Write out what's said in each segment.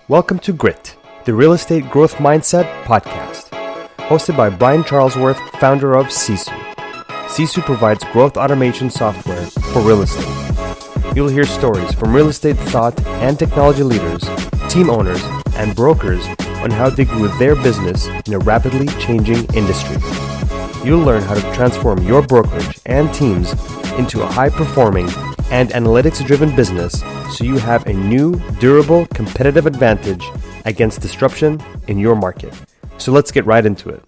Welcome to Grit, the Real Estate Growth Mindset podcast, hosted by Brian Charlesworth, founder of Sisu. Sisu provides growth automation software for real estate. You'll hear stories from real estate thought and technology leaders, team owners, and brokers on how they grew their business in a rapidly changing industry. You'll learn how to transform your brokerage and teams into a high-performing and analytics-driven business so you have a new, durable, competitive advantage against disruption in your market. So let's get right into it.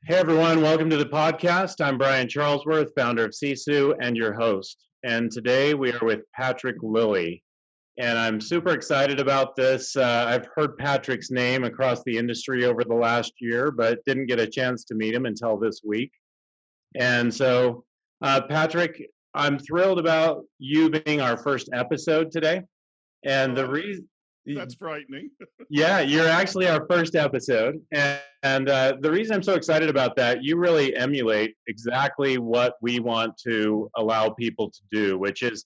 Hey everyone, welcome to the podcast. I'm Brian Charlesworth, founder of Sisu and your host. And today we are with Patrick Lilly. And I'm super excited about this. I've heard Patrick's name across the industry over the last year, but didn't get a chance to meet him until this week. And so, Patrick, I'm thrilled about you being our first episode today. And the reason... That's frightening. Yeah, you're actually our first episode. And the reason I'm so excited about that, you really emulate exactly what we want to allow people to do, which is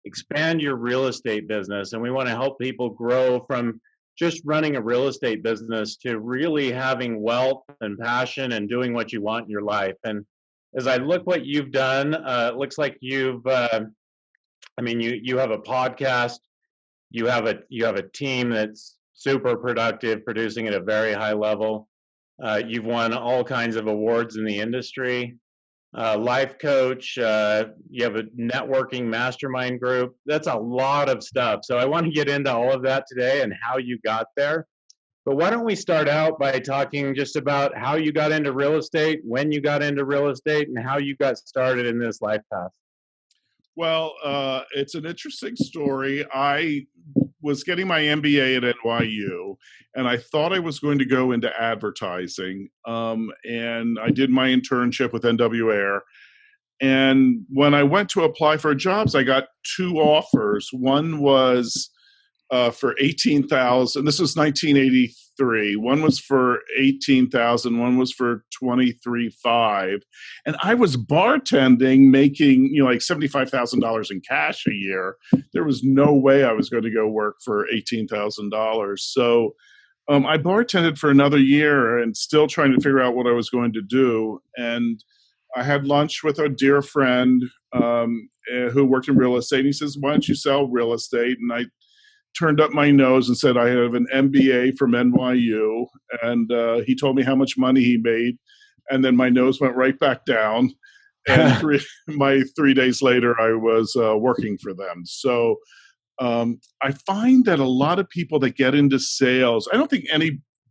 expand your real estate business. And we want to help people grow from just running a real estate business to really having wealth and passion and doing what you want in your life. And as I look what you've done, it looks like you have a podcast, you have a team that's super productive, producing at a very high level. You've won all kinds of awards in the industry. Life coach, you have a networking mastermind group. That's a lot of stuff. So I want to get into all of that today and how you got there. But why don't we start out by talking just about how you got into real estate, when you got into real estate, and how you got started in this life path. Well, it's an interesting story. I was getting my MBA at NYU, and I thought I was going to go into advertising. And I did my internship with NWAir. And when I went to apply for jobs, I got two offers. One was for $18,000. This was 1983. One was for $18,000. One was for $23,500. And I was bartending, making like $75,000 in cash a year. There was no way I was going to go work for $18,000. So I bartended for another year and still trying to figure out what I was going to do. And I had lunch with a dear friend who worked in real estate. And he says, "Why don't you sell real estate?" And I turned up my nose and said, "I have an MBA from NYU." And he told me how much money he made. And then my nose went right back down. And 3 days later, I was working for them. So I find that a lot of people that get into sales, I don't think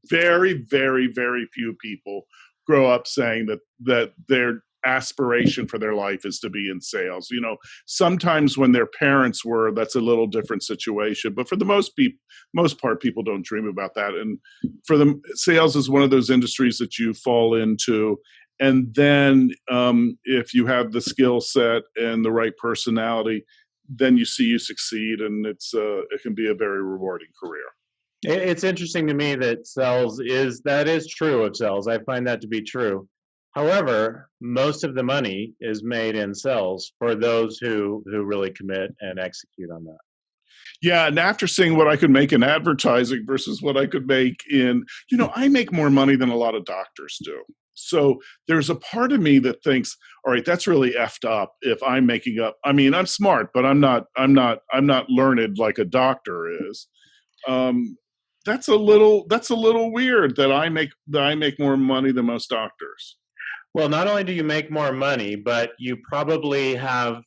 very, very, very few people grow up saying that their aspiration for their life is to be in sales. Sometimes when their parents were, that's a little different situation, but for the most part, people don't dream about that. And for them, sales is one of those industries that you fall into. And then if you have the skill set and the right personality, then you succeed, and it can be a very rewarding career. It's interesting to me that that is true of sales. I find that to be true. However, most of the money is made in sales for those who really commit and execute on that. Yeah, and after seeing what I could make in advertising versus what I could make in, I make more money than a lot of doctors do. So there's a part of me that thinks, all right, that's really effed up if I'm making up. I mean, I'm smart, but I'm not learned like a doctor is. That's a little weird that I make more money than most doctors. Well, not only do you make more money, but you probably have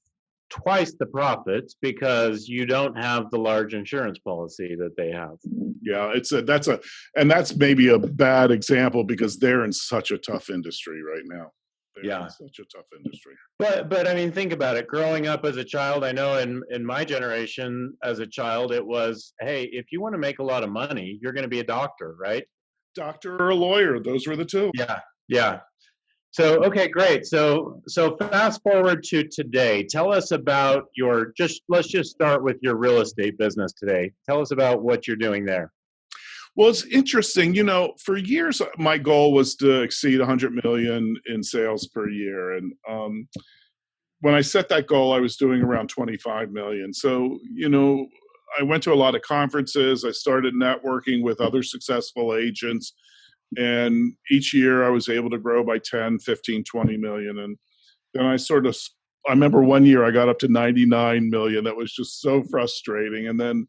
twice the profits because you don't have the large insurance policy that they have. Yeah, that's maybe a bad example because they're in such a tough industry right now. Yeah, such a tough industry. But I mean, think about it. Growing up as a child, I know in my generation as a child, it was, hey, if you want to make a lot of money, you're going to be a doctor, right? Doctor or a lawyer. Those were the two. Yeah. So, okay, great. So fast forward to today. Tell us about let's just start with your real estate business today. Tell us about what you're doing there. Well, it's interesting. For years, my goal was to exceed 100 million in sales per year. And when I set that goal, I was doing around 25 million. So, I went to a lot of conferences. I started networking with other successful agents. And each year I was able to grow by 10, 15, 20 million. And then I remember one year I got up to 99 million. That was just so frustrating. And then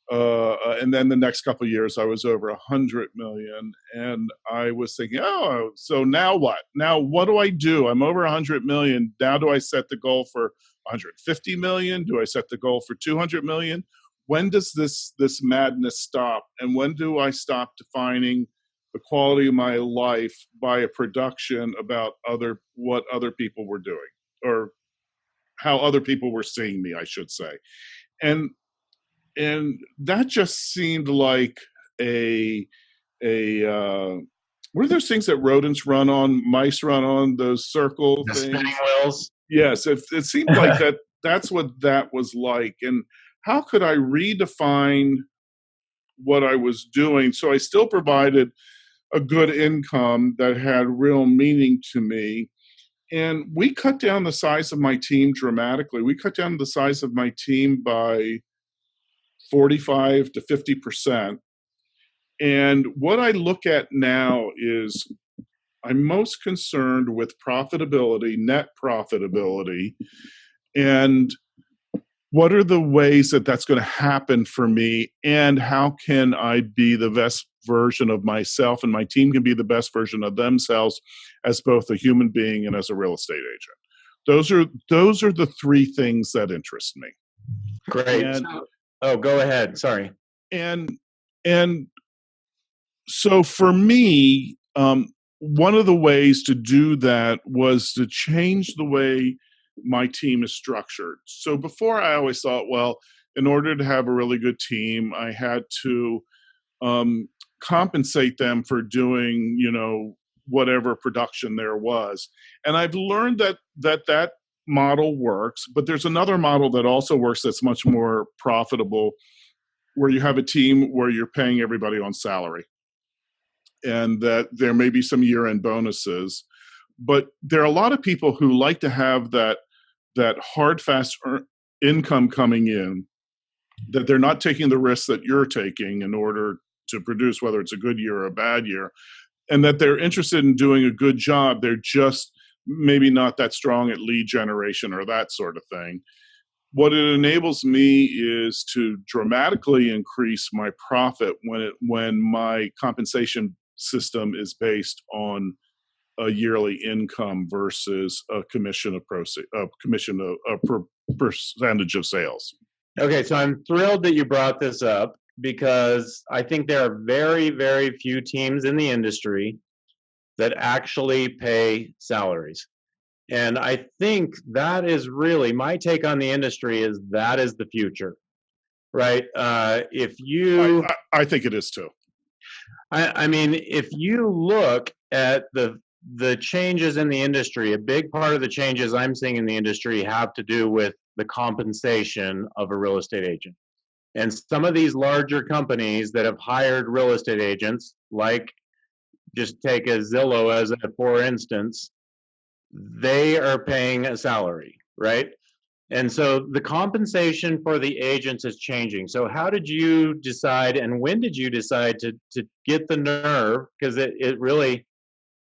the next couple of years I was over 100 million, and I was thinking, oh, so now what? Now what do I do? I'm over 100 million. Now do I set the goal for 150 million? Do I set the goal for 200 million? When does this madness stop? And when do I stop defining the quality of my life by a production about what other people were doing, or how other people were seeing me, I should say. And that just seemed like what are those things that rodents run on, mice run on, those circle The things? spinning wheels. Yes, it seemed like that's what that was like. And how could I redefine what I was doing so I still provided a good income that had real meaning to me? And we cut down the size of my team dramatically. We cut down the size of my team by 45 to 50%. And what I look at now is I'm most concerned with profitability, net profitability, and what are the ways that that's going to happen for me, and how can I be the best version of myself, and my team can be the best version of themselves as both a human being and as a real estate agent. Those are the three things that interest me. Great. Oh, go ahead. Sorry. And so for me, one of the ways to do that was to change the way my team is structured. So before, I always thought, well, in order to have a really good team, I had to compensate them for doing, whatever production there was. And I've learned that model works, but there's another model that also works that's much more profitable, where you have a team where you're paying everybody on salary, and that there may be some year-end bonuses. But there are a lot of people who like to have that hard, fast income coming in, that they're not taking the risks that you're taking in order to produce, whether it's a good year or a bad year, and that they're interested in doing a good job. They're just maybe not that strong at lead generation or that sort of thing. What it enables me is to dramatically increase my profit when my compensation system is based on a yearly income versus a commission of percentage of sales. Okay, so I'm thrilled that you brought this up, because I think there are very, very few teams in the industry that actually pay salaries. And I think that is really my take on the industry, is that is the future, right? If you, I think it is too. I mean, if you look at the changes in the industry, a big part of the changes I'm seeing in the industry have to do with the compensation of a real estate agent. And some of these larger companies that have hired real estate agents, like, just take a Zillow as a for instance, they are paying a salary, right? And so the compensation for the agents is changing. So how did you decide, and when did you decide to get the nerve? Because it really,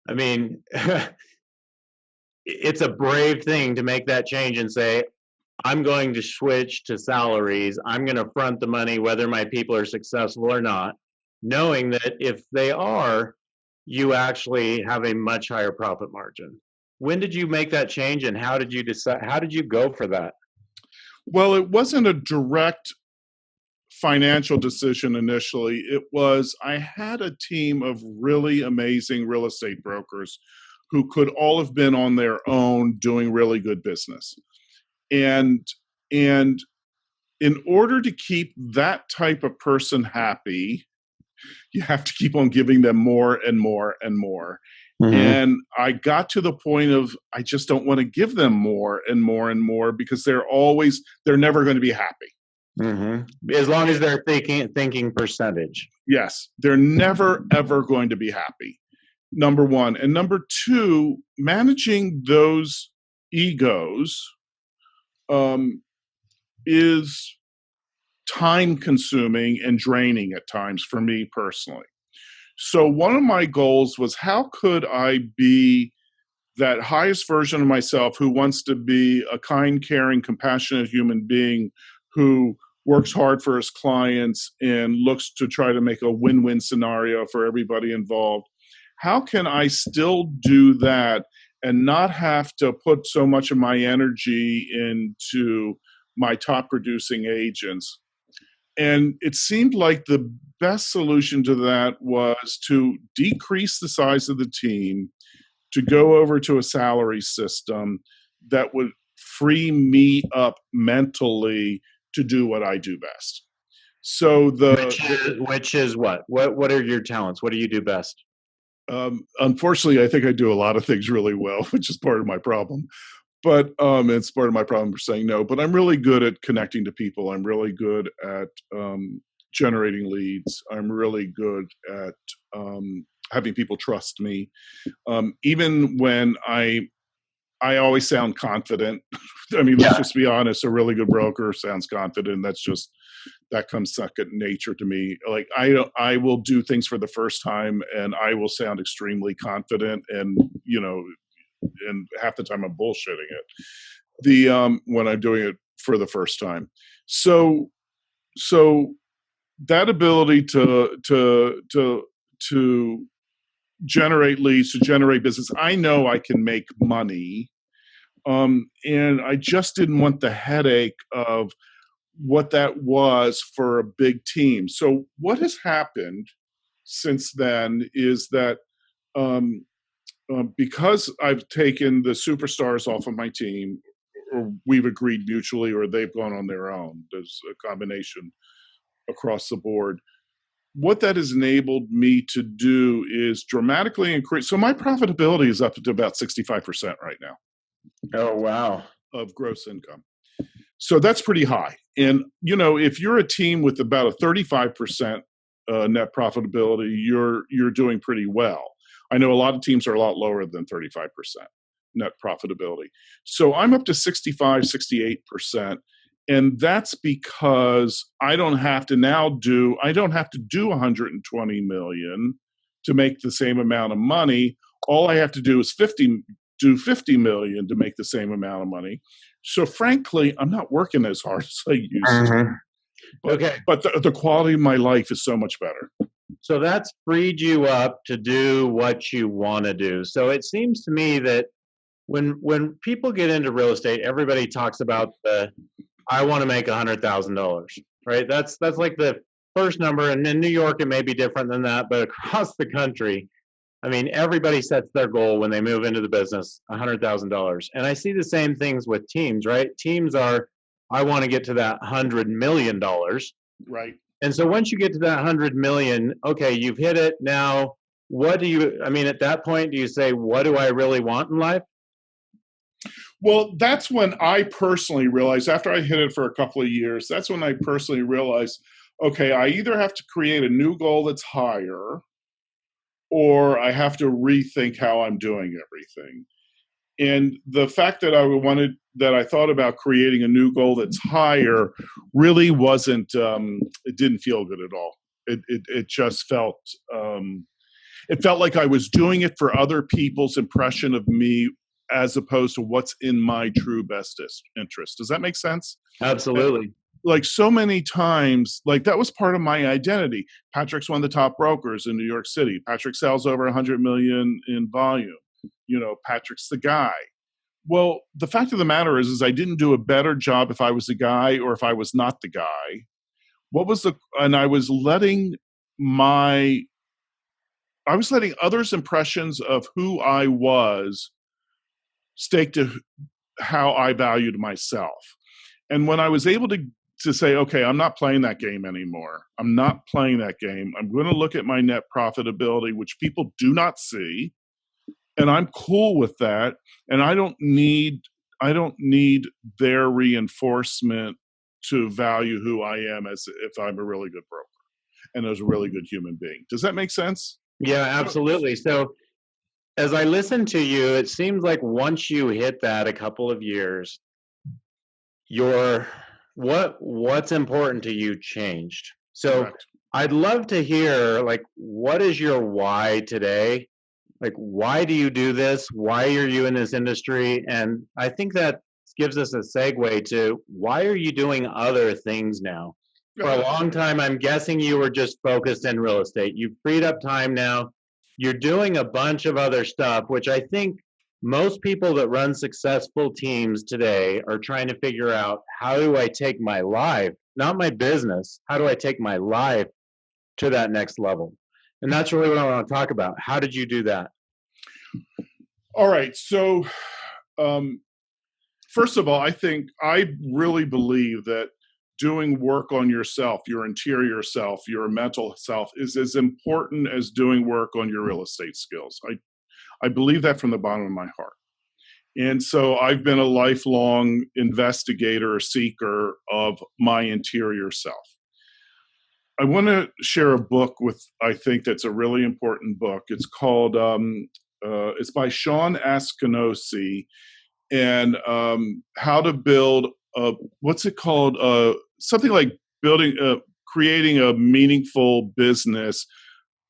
I mean, it's a brave thing to make that change and say, I'm going to switch to salaries. I'm going to front the money whether my people are successful or not, knowing that if they are, you actually have a much higher profit margin. When did you make that change, and how did you decide? How did you go for that? Well, it wasn't a direct financial decision initially. It was, I had a team of really amazing real estate brokers who could all have been on their own doing really good business. And in order to keep that type of person happy, you have to keep on giving them more and more and more. Mm-hmm. And I got to the point of, I just don't want to give them more and more and more, because they're never going to be happy. Mm-hmm. As long as they're thinking percentage. Yes. They're never, ever going to be happy. Number one. And number two, managing those egos is time consuming and draining at times for me personally. So one of my goals was, how could I be that highest version of myself who wants to be a kind, caring, compassionate human being who works hard for his clients and looks to try to make a win-win scenario for everybody involved? How can I still do that and not have to put so much of my energy into my top producing agents? And it seemed like the best solution to that was to decrease the size of the team, to go over to a salary system that would free me up mentally to do what I do best. So Which is what? What are your talents? What do you do best? Unfortunately, I think I do a lot of things really well, which is part of my problem. But it's part of my problem for saying no. But I'm really good at connecting to people. I'm really good at generating leads. I'm really good at having people trust me. Even when I always sound confident. I mean, let's just be honest. A really good broker sounds confident. That comes second nature to me. Like I will do things for the first time, and I will sound extremely confident, and and half the time I'm bullshitting it. When I'm doing it for the first time. So that ability to generate leads, to generate business, I know I can make money. And I just didn't want the headache of what that was for a big team. So what has happened since then is that because I've taken the superstars off of my team, or we've agreed mutually, or they've gone on their own, there's a combination across the board. What that has enabled me to do is dramatically increase. So my profitability is up to about 65% right now. Oh, wow. Of gross income. So that's pretty high. And, if you're a team with about a 35% net profitability, you're doing pretty well. I know a lot of teams are a lot lower than 35% net profitability. So I'm up to 65, 68%. And that's because I don't have to do 120 million to make the same amount of money. All I have to do is 50 million to make the same amount of money. So frankly, I'm not working as hard as I used to. But the quality of my life is so much better. So that's freed you up to do what you want to do. So it seems to me that when people get into real estate, everybody talks about I want to make $100,000, right? That's like the first number. And in New York, it may be different than that, but across the country, I mean, everybody sets their goal when they move into the business, $100,000. And I see the same things with teams, right? Teams are, I want to get to that $100 million. Right. And so once you get to that 100 million, okay, you've hit it. Now, at that point, do you say, what do I really want in life? Well, that's when I personally realized, after I hit it for a couple of years, that's when I personally realized, okay, I either have to create a new goal that's higher, or I have to rethink how I'm doing everything. And the fact that I thought about creating a new goal that's higher really wasn't, it didn't feel good at all. It just felt, it felt like I was doing it for other people's impression of me, as opposed to what's in my true best interest. Does that make sense? Absolutely. Like so many times, like that was part of my identity. Patrick's one of the top brokers in New York City. Patrick sells over 100 million in volume. Patrick's the guy. Well, the fact of the matter is I didn't do a better job if I was the guy or if I was not the guy. And I was letting others' impressions of who I was stake to how I valued myself. And when I was able to say, okay, I'm not playing that game anymore. I'm not playing that game. I'm going to look at my net profitability, which people do not see. And I'm cool with that. And I don't need their reinforcement to value who I am as if I'm a really good broker and as a really good human being. Does that make sense? Yeah, absolutely. So as I listen to you, it seems like once you hit that a couple of years, your what's important to you changed. So Correct. I'd love to hear, like, what is your why today? Like, why do you do this? Why are you in this industry? And I think that gives us a segue to, why are you doing other things now? For a long time, I'm guessing you were just focused in real estate. You've freed up time now. You're doing a bunch of other stuff, which I think most people that run successful teams today are trying to figure out, how do I take my life, not my business, how do I take my life to that next level? And that's really what I want to talk about. How did you do that? All right. So, first of all, I really believe that doing work on yourself, your interior self, your mental self, is as important as doing work on your real estate skills. I believe that from the bottom of my heart. And so I've been a lifelong investigator, seeker of my interior self. I want to share a book I think that's a really important book. It's called, it's by Sean Askinosi, and how to build what's it called? Something like creating a meaningful business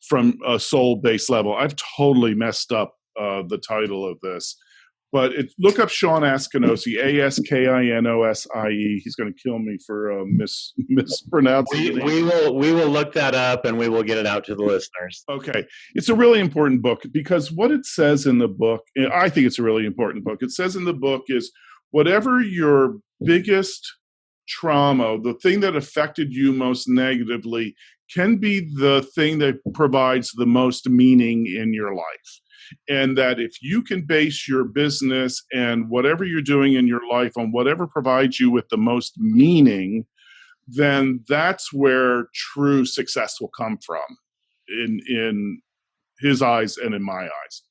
from a soul-based level. I've totally messed up the title of this, but look up Sean Askinosi, Askinosie. He's going to kill me for mispronouncing the name. We will look that up and we will get it out to the listeners. Okay. It's a really important book, because what it says in the book, I think it's a really important book. It says in the book is, whatever your biggest trauma, the thing that affected you most negatively, can be the thing that provides the most meaning in your life. And that if you can base your business and whatever you're doing in your life on whatever provides you with the most meaning, then that's where true success will come from, in his eyes and in my eyes.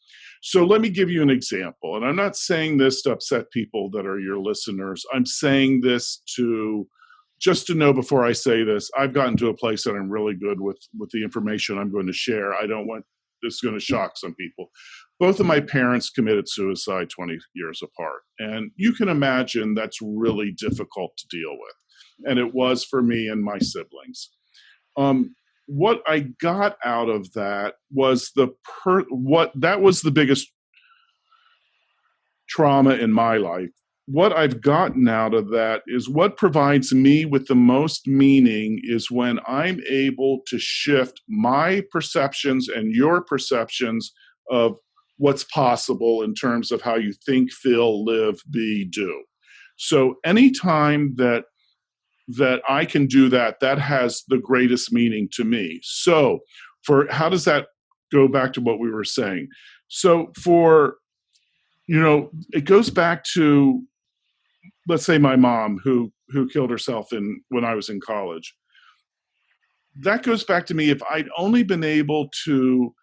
So let me give you an example. And I'm not saying this to upset people that are your listeners. I'm saying this just to know before I say this, I've gotten to a place that I'm really good with the information I'm going to share. I don't want this is going to shock some people. Both of my parents committed suicide 20 years apart. And you can imagine that's really difficult to deal with. And it was for me and my siblings. What I got out of that was that was the biggest trauma in my life. What I've gotten out of that is, what provides me with the most meaning is when I'm able to shift my perceptions and your perceptions of what's possible in terms of how you think, feel, live, be, do. So anytime that I can do that, that has the greatest meaning to me. So how does that go back to what we were saying? So it goes back to, let's say, my mom who killed herself when I was in college. That goes back to me, if I'd only been able to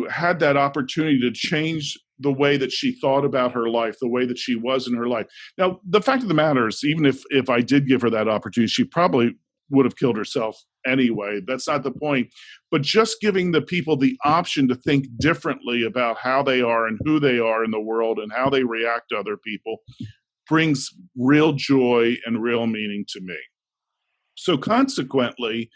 had that opportunity to change the way that she thought about her life, the way that she was in her life. Now, the fact of the matter is, even if I did give her that opportunity, she probably would have killed herself anyway. That's not the point. But just giving the people the option to think differently about how they are and who they are in the world and how they react to other people brings real joy and real meaning to me. So consequently,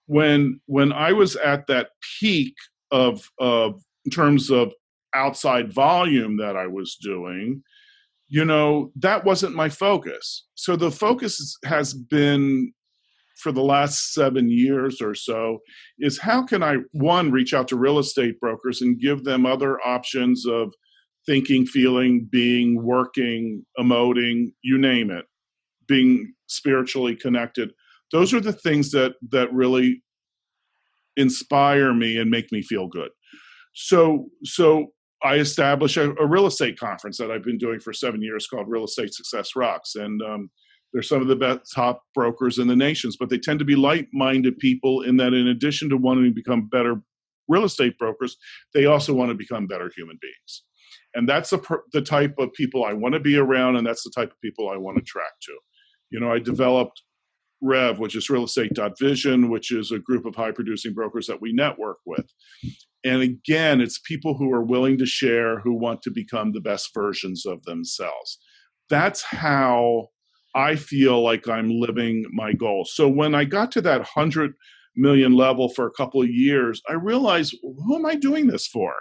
when I was at that peak of in terms of outside volume that I was doing, that wasn't my focus. So the focus has been, for the last 7 years or so, is how can I, one, reach out to real estate brokers and give them other options of thinking, feeling, being, working, emoting, you name it, being spiritually connected. Those are the things that really inspire me and make me feel good. So I established a real estate conference that I've been doing for 7 years called Real Estate Success Rocks. And they're some of the best top brokers in the nations, but they tend to be like-minded people, in that in addition to wanting to become better real estate brokers, they also want to become better human beings. And that's the type of people I want to be around, and that's the type of people I want to attract to. I developed Rev, which is Real Estate.Vision, which is a group of high-producing brokers that we network with. And again, it's people who are willing to share, who want to become the best versions of themselves. That's how I feel like I'm living my goal. So when I got to that 100 million level for a couple of years, I realized, who am I doing this for?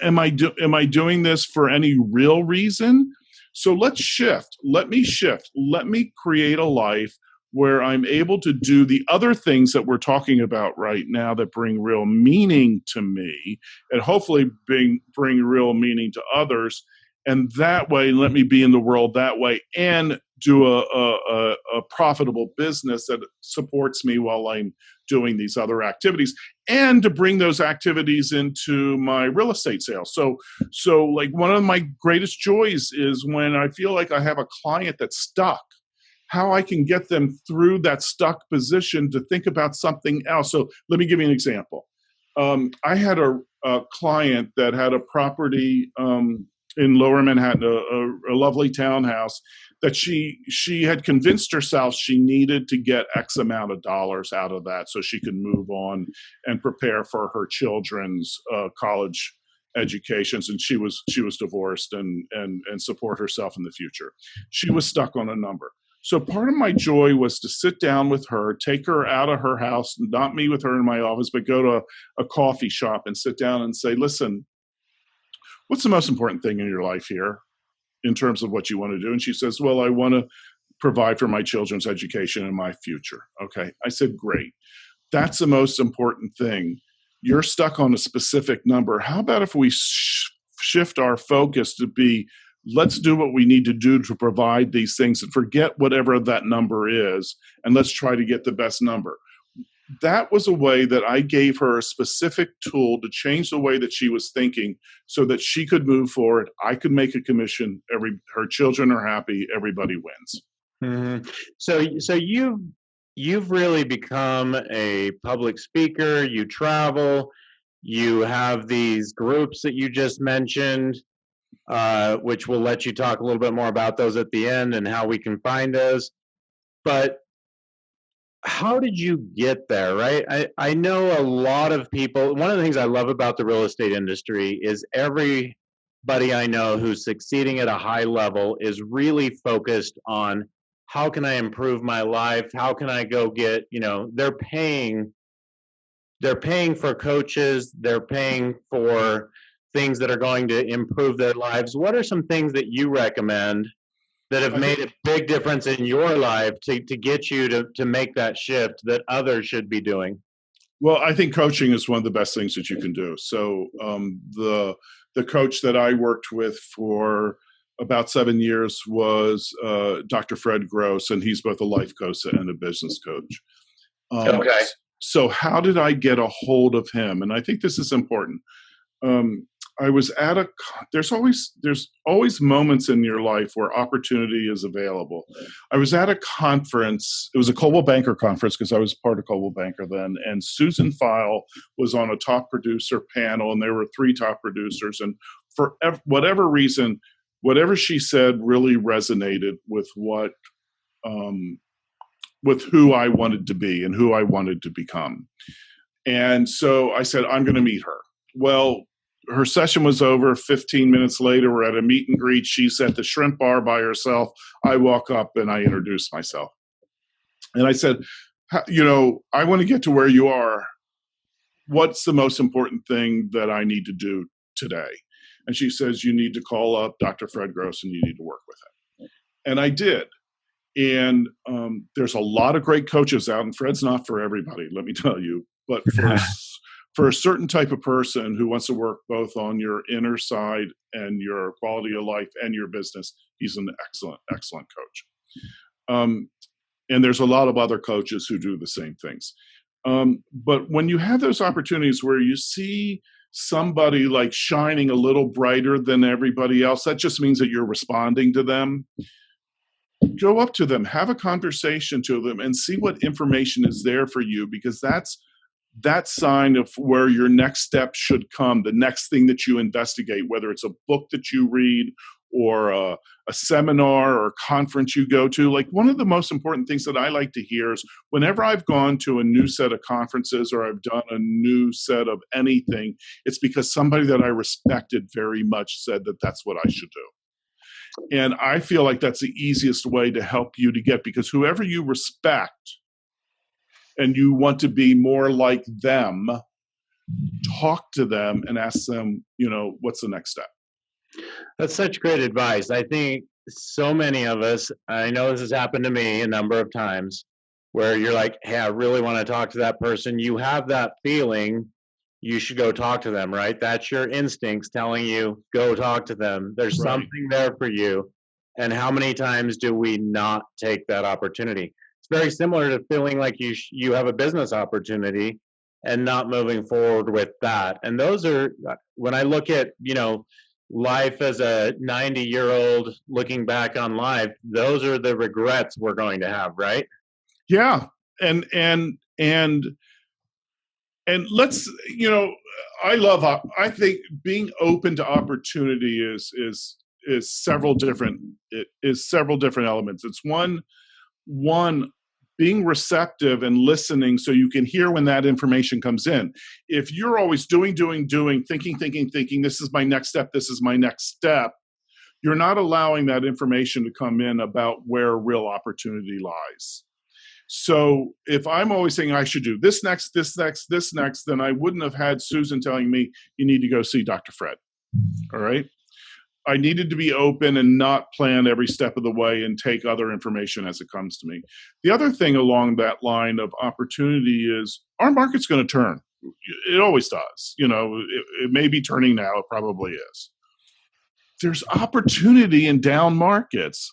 Am I doing this for any real reason? So let's shift. Let me shift. Let me create a life where I'm able to do the other things that we're talking about right now that bring real meaning to me, and hopefully bring real meaning to others. And that way, let me be in the world that way and do a profitable business that supports me while I'm doing these other activities, and to bring those activities into my real estate sales. So like one of my greatest joys is when I feel like I have a client that's stuck, how I can get them through that stuck position to think about something else. So let me give you an example. I had a client that had a property in Lower Manhattan, a lovely townhouse that she had convinced herself she needed to get X amount of dollars out of that so she could move on and prepare for her children's college educations. And she was divorced and support herself in the future. She was stuck on a number. So part of my joy was to sit down with her, take her out of her house, not meet with her in my office, but go to a coffee shop and sit down and say, listen, what's the most important thing in your life here in terms of what you want to do? And she says, well, I want to provide for my children's education and my future. Okay. I said, great. That's the most important thing. You're stuck on a specific number. How about if we shift our focus to be, let's do what we need to do to provide these things and forget whatever that number is, and let's try to get the best number. That was a way that I gave her a specific tool to change the way that she was thinking so that she could move forward. I could make a commission. Her children are happy. Everybody wins. Mm-hmm. So you've really become a public speaker. You travel. You have these groups that you just mentioned, which we'll let you talk a little bit more about those at the end and how we can find those. But how did you get there, right? I know a lot of people. One of the things I love about the real estate industry is everybody I know who's succeeding at a high level is really focused on how can I improve my life? How can I go get, they're paying for coaches, they're paying for things that are going to improve their lives. What are some things that you recommend that have made a big difference in your life to get you to make that shift that others should be doing? Well, I think coaching is one of the best things that you can do. So the coach that I worked with for about 7 years was Dr. Fred Gross, and he's both a life coach and a business coach. Okay. So how did I get a hold of him? And I think this is important. I was at there's always moments in your life where opportunity is available. I was at a conference. It was a Coldwell Banker conference because I was part of Coldwell Banker then. And Susan File was on a top producer panel, and there were 3 top producers. And for whatever reason, whatever she said really resonated with with who I wanted to be and who I wanted to become. And so I said, I'm going to meet her. Well, her session was over. 15 minutes later, we're at a meet and greet. She's at the shrimp bar by herself. I walk up and I introduce myself. And I said, I want to get to where you are. What's the most important thing that I need to do today? And she says, you need to call up Dr. Fred Gross and you need to work with him. And I did. And there's a lot of great coaches out, and Fred's not for everybody, let me tell you. But for a certain type of person who wants to work both on your inner side and your quality of life and your business, he's an excellent, excellent coach. And there's a lot of other coaches who do the same things. But when you have those opportunities where you see somebody like shining a little brighter than everybody else, that just means that you're responding to them. Go up to them, have a conversation to them, and see what information is there for you, because that's sign of where your next step should come, the next thing that you investigate, whether it's a book that you read or a seminar or a conference you go to. Like, one of the most important things that I like to hear is whenever I've gone to a new set of conferences or I've done a new set of anything, it's because somebody that I respected very much said that that's what I should do. And I feel like that's the easiest way to help you to get, because whoever you respect and you want to be more like them, talk to them and ask them, what's the next step? That's such great advice. I think so many of us, I know this has happened to me a number of times, where you're like, hey, I really want to talk to that person. You have that feeling you should go talk to them, right? That's your instincts telling you, go talk to them. There's Right. something there for you. And how many times do we not take that opportunity? It's very similar to feeling like you have a business opportunity and not moving forward with that. And those are, when I look at, life as a 90-year-old looking back on life, those are the regrets we're going to have, right? Yeah. And let's, I think being open to opportunity is several different elements. It's one being receptive and listening so you can hear when that information comes in. If you're always doing, thinking, this is my next step, you're not allowing that information to come in about where real opportunity lies. So if I'm always saying I should do this next, then I wouldn't have had Susan telling me you need to go see Dr. Fred. All right. I needed to be open and not plan every step of the way and take other information as it comes to me. The other thing along that line of opportunity is our market's going to turn. It always does. It may be turning now. It probably is. There's opportunity in down markets.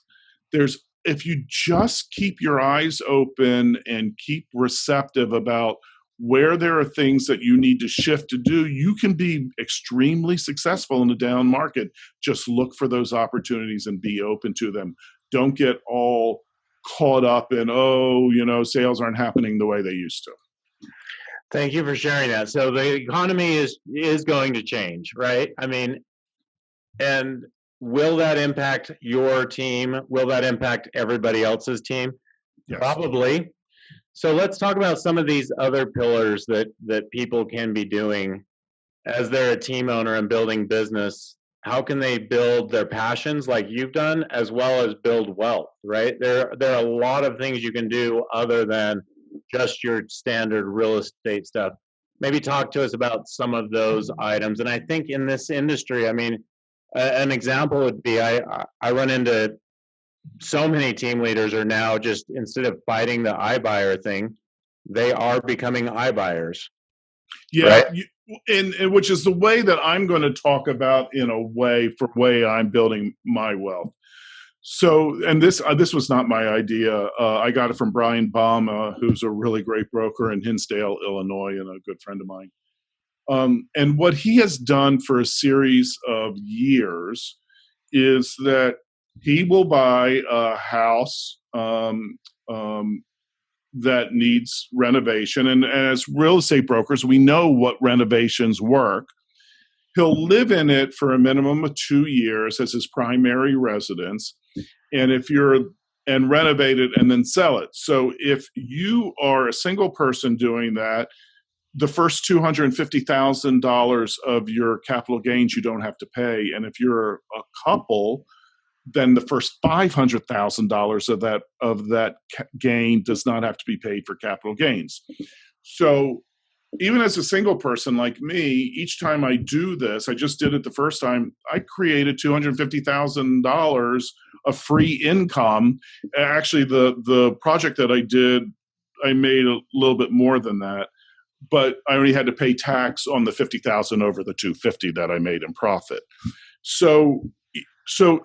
If you just keep your eyes open and keep receptive about where there are things that you need to shift to do, you can be extremely successful in a down market. Just look for those opportunities and be open to them. Don't get all caught up in, sales aren't happening the way they used to. Thank you for sharing that. So the economy is going to change, right? I mean, and will that impact your team? Will that impact everybody else's team? Yes. Probably. So let's talk about some of these other pillars that people can be doing as they're a team owner and building business. How can they build their passions like you've done, as well as build wealth, right? There are a lot of things you can do other than just your standard real estate stuff. Maybe talk to us about some of those items. And I think in this industry, I mean, an example would be I run into so many team leaders are now just, instead of fighting the iBuyer thing, they are becoming iBuyers. Yeah, right? and which is the way that I'm going to talk about in a way I'm building my wealth. So, and this was not my idea. I got it from Brian Baum, who's a really great broker in Hinsdale, Illinois, and a good friend of mine. And what he has done for a series of years is that he will buy a house that needs renovation. And as real estate brokers, we know what renovations work. He'll live in it for a minimum of 2 years as his primary residence, and renovate it and then sell it. So if you are a single person doing that, the first $250,000 of your capital gains you don't have to pay. And if you're a couple, then the first $500,000 of that gain does not have to be paid for capital gains. So even as a single person like me, each time I do this, I just did it the first time, I created $250,000 of free income. Actually, the project that I did, I made a little bit more than that, but I only had to pay tax on the $50,000 over the $250,000 that I made in profit. So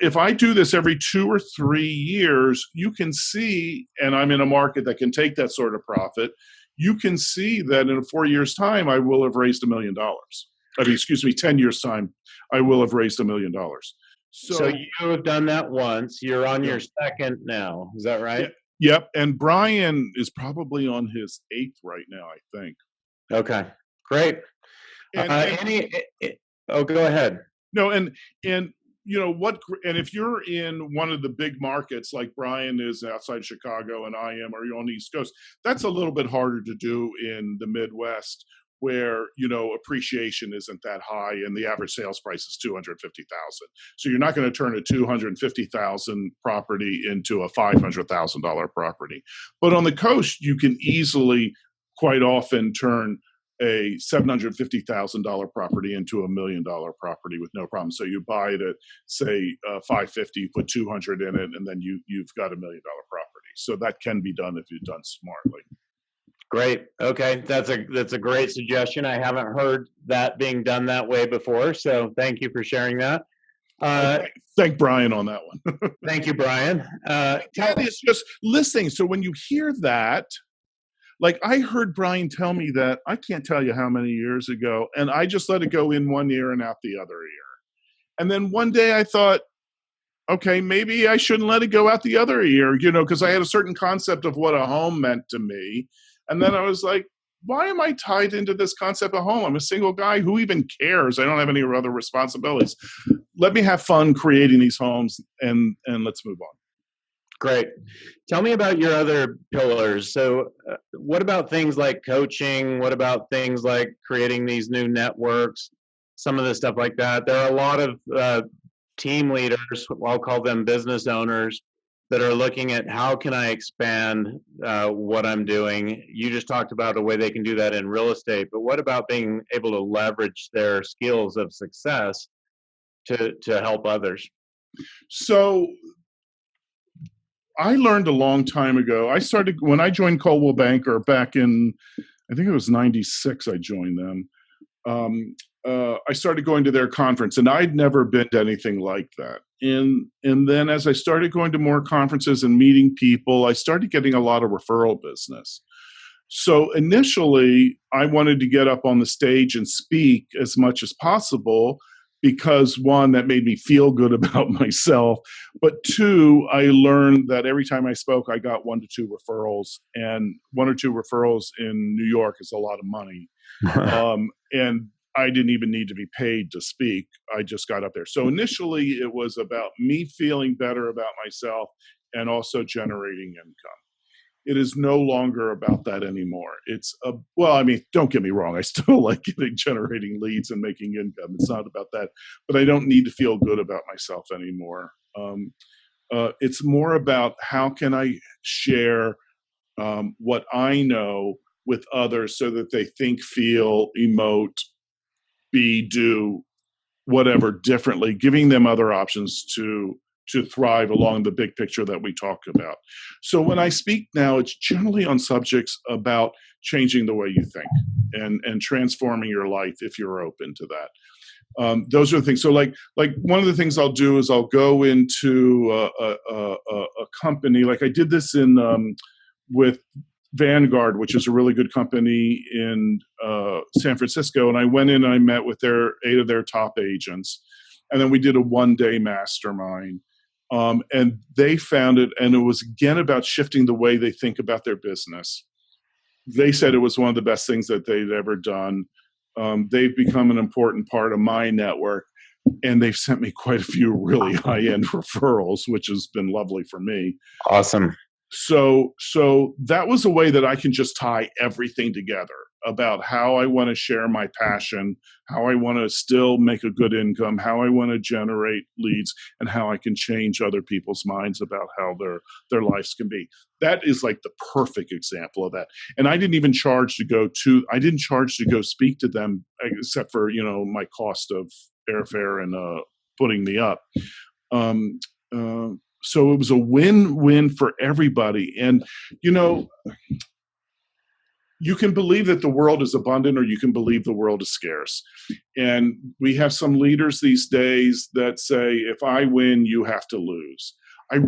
if I do this every 2 or 3 years, you can see, and I'm in a market that can take that sort of profit, you can see that in 4 years' time, I will have raised $1 million. 10 years' time, I will have raised $1 million. So you have done that once. You're on your second now. Is that right? Yep. And Brian is probably on his 8th right now, I think. Okay, great. Go ahead. No, and if you're in one of the big markets like Brian is outside Chicago and I am, or you're on the East Coast, that's a little bit harder to do in the Midwest, where, appreciation isn't that high and the average sales price is $250,000. So you're not going to turn a $250,000 property into a $500,000 property. But on the coast, you can easily, quite often, turn a $750,000 property into $1 million property with no problem. So you buy it at, say, 550, you put 200 in it, and then you've got $1 million property. So that can be done if you've done smartly. Great. Okay, that's a great suggestion. I haven't heard that being done that way before, so thank you for sharing that. Thank Brian on that one. Thank you, Brian. It's just listening. So when you hear that, like I heard Brian tell me that, I can't tell you how many years ago, and I just let it go in one ear and out the other ear. And then one day I thought, okay, maybe I shouldn't let it go out the other ear, because I had a certain concept of what a home meant to me. And then I was like, why am I tied into this concept of home? I'm a single guy. Who even cares? I don't have any other responsibilities. Let me have fun creating these homes, and let's move on. Great. Tell me about your other pillars. So what about things like coaching? What about things like creating these new networks? Some of the stuff like that. There are a lot of team leaders, I'll call them business owners, that are looking at how can I expand what I'm doing. You just talked about the way they can do that in real estate, but what about being able to leverage their skills of success to help others? So I learned a long time ago. When I joined Coldwell Banker back in, I think it was 96, I joined them. I started going to their conference, and I'd never been to anything like that. And then as I started going to more conferences and meeting people, I started getting a lot of referral business. So initially, I wanted to get up on the stage and speak as much as possible because, one, that made me feel good about myself. But two, I learned that every time I spoke, I got 1 to 2 referrals. And 1 or 2 referrals in New York is a lot of money. And I didn't even need to be paid to speak. I just got up there. So initially, it was about me feeling better about myself and also generating income. It is no longer about that anymore. Don't get me wrong. I still like generating leads and making income. It's not about that, but I don't need to feel good about myself anymore. It's more about how can I share what I know with others so that they think, feel, emote, be, do, whatever differently, giving them other options to thrive along the big picture that we talk about. So when I speak now, it's generally on subjects about changing the way you think and transforming your life if you're open to that. Those are the things. So like one of the things I'll do is I'll go into a company, like I did this with Vanguard, which is a really good company in San Francisco. And I went in and I met with 8 of their top agents. And then we did a 1-day mastermind. And they found it, and it was again about shifting the way they think about their business. They said it was one of the best things that they'd ever done. They've become an important part of my network, and they've sent me quite a few really high-end referrals, which has been lovely for me. Awesome. So that was a way that I can just tie everything together about how I want to share my passion, how I want to still make a good income, how I want to generate leads, and how I can change other people's minds about how their lives can be. That is like the perfect example of that. And I didn't even charge to go speak to them, except for, my cost of airfare and putting me up. So it was a win-win for everybody. And, you can believe that the world is abundant, or you can believe the world is scarce. And we have some leaders these days that say, if I win, you have to lose. I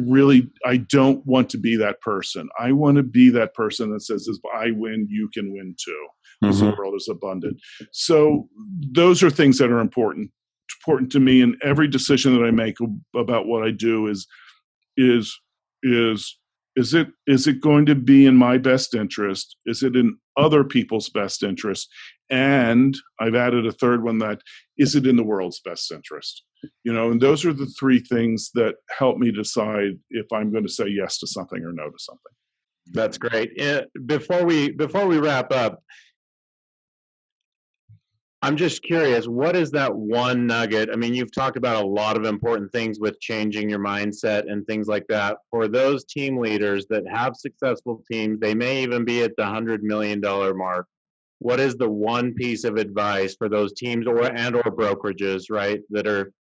don't want to be that person. I want to be that person that says, if I win, you can win too, because the world is abundant. So those are things that are important to me. And every decision that I make about what I do is it going to be in my best interest? Is it in other people's best interest? And I've added a third one, that is it in the world's best interest? And those are the 3 things that help me decide if I'm going to say yes to something or no to something. That's great. Before we wrap up, I'm just curious, what is that one nugget? I mean, you've talked about a lot of important things with changing your mindset and things like that. For those team leaders that have successful teams, they may even be at the $100 million mark. What is the one piece of advice for those teams or brokerages, right, that are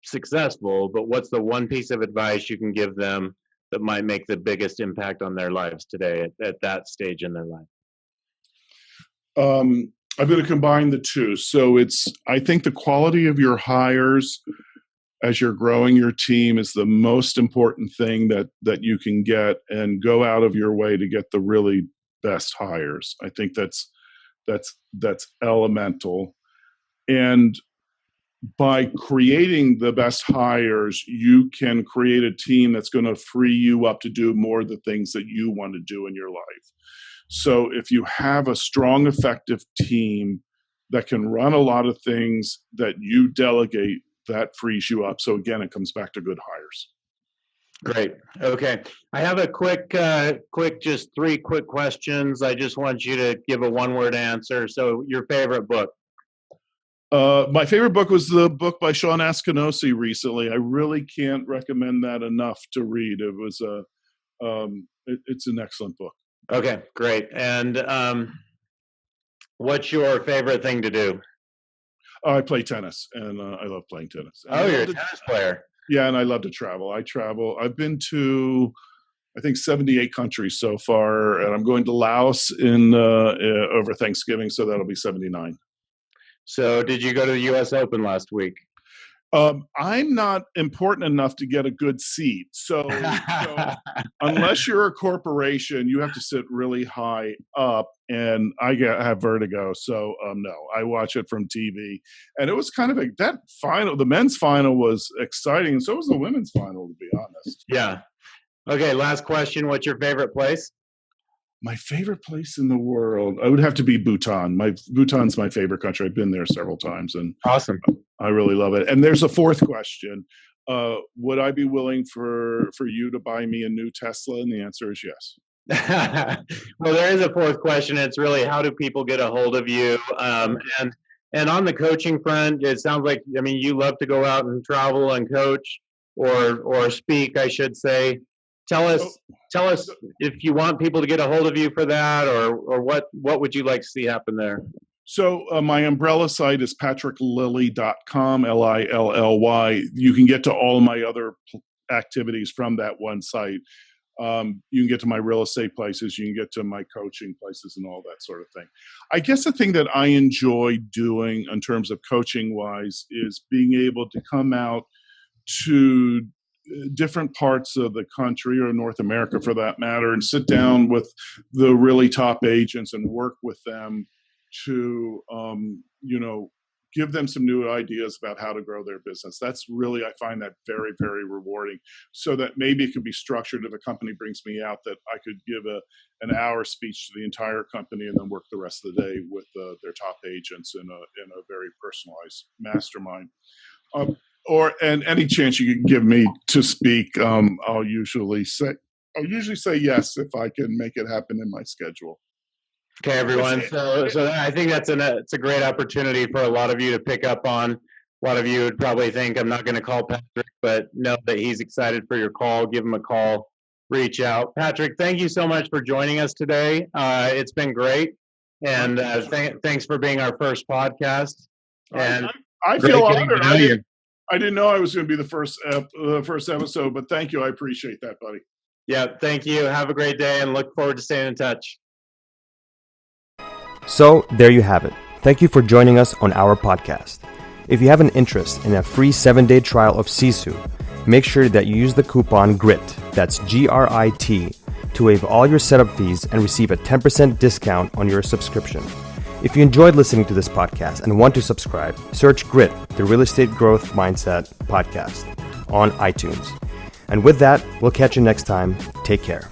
successful, but what's the one piece of advice you can give them that might make the biggest impact on their lives today at that stage in their life? I'm going to combine the two. So I think the quality of your hires as you're growing your team is the most important thing that you can get, and go out of your way to get the really best hires. I think that's elemental. And by creating the best hires, you can create a team that's going to free you up to do more of the things that you want to do in your life. So if you have a strong, effective team that can run a lot of things that you delegate, that frees you up. So again, it comes back to good hires. Great. Okay. I have a just 3 quick questions. I just want you to give a one-word answer. So your favorite book? My favorite book was the book by Sean Askinosi recently. I really can't recommend that enough to read. It was it's an excellent book. Okay, great. And what's your favorite thing to do? I play tennis, and I love playing tennis. And you're a tennis player. Yeah, and I love to travel. I've been to, I think, 78 countries so far, and I'm going to Laos over Thanksgiving, so that'll be 79. So did you go to the U.S. Open last week? I'm not important enough to get a good seat. So unless you're a corporation, you have to sit really high up, and I have vertigo. So no, I watch it from TV. And it was kind of that final, the men's final was exciting, and so was the women's final, to be honest. Yeah. Okay, last question. What's your favorite place? My favorite place in the world, I would have to be Bhutan. Bhutan's my favorite country. I've been there several times, and awesome. I really love it. And there's a fourth question. Would I be willing for you to buy me a new Tesla? And the answer is yes. Well, there is a fourth question. It's really, how do people get a hold of you? And on the coaching front, it sounds like, I mean, you love to go out and travel and coach or speak, I should say. Tell us if you want people to get a hold of you for that, or what would you like to see happen there? So my umbrella site is patricklilly.com, Lilly. You can get to all of my other activities from that one site. You can get to my real estate places. You can get to my coaching places and all that sort of thing. I guess the thing that I enjoy doing in terms of coaching wise is being able to come out to different parts of the country, or North America for that matter, and sit down with the really top agents and work with them to, give them some new ideas about how to grow their business. That's really, I find that very, very rewarding. So that maybe it could be structured, if a company brings me out, that I could give an hour speech to the entire company and then work the rest of the day with their top agents in a very personalized mastermind. And any chance you can give me to speak, I'll usually say yes if I can make it happen in my schedule. Okay, everyone. So I think it's a great opportunity for a lot of you to pick up on. A lot of you would probably think, I'm not going to call Patrick, but know that he's excited for your call. Give him a call. Reach out. Patrick, thank you so much for joining us today. It's been great, and thanks for being our first podcast. And I feel honored. I didn't know I was going to be the first episode, but thank you. I appreciate that, buddy. Yeah, thank you. Have a great day, and look forward to staying in touch. So there you have it. Thank you for joining us on our podcast. If you have an interest in a free 7-day trial of Sisu, make sure that you use the coupon GRIT, that's GRIT, to waive all your setup fees and receive a 10% discount on your subscription. If you enjoyed listening to this podcast and want to subscribe, search GRIT, the Real Estate Growth Mindset Podcast, on iTunes. And with that, we'll catch you next time. Take care.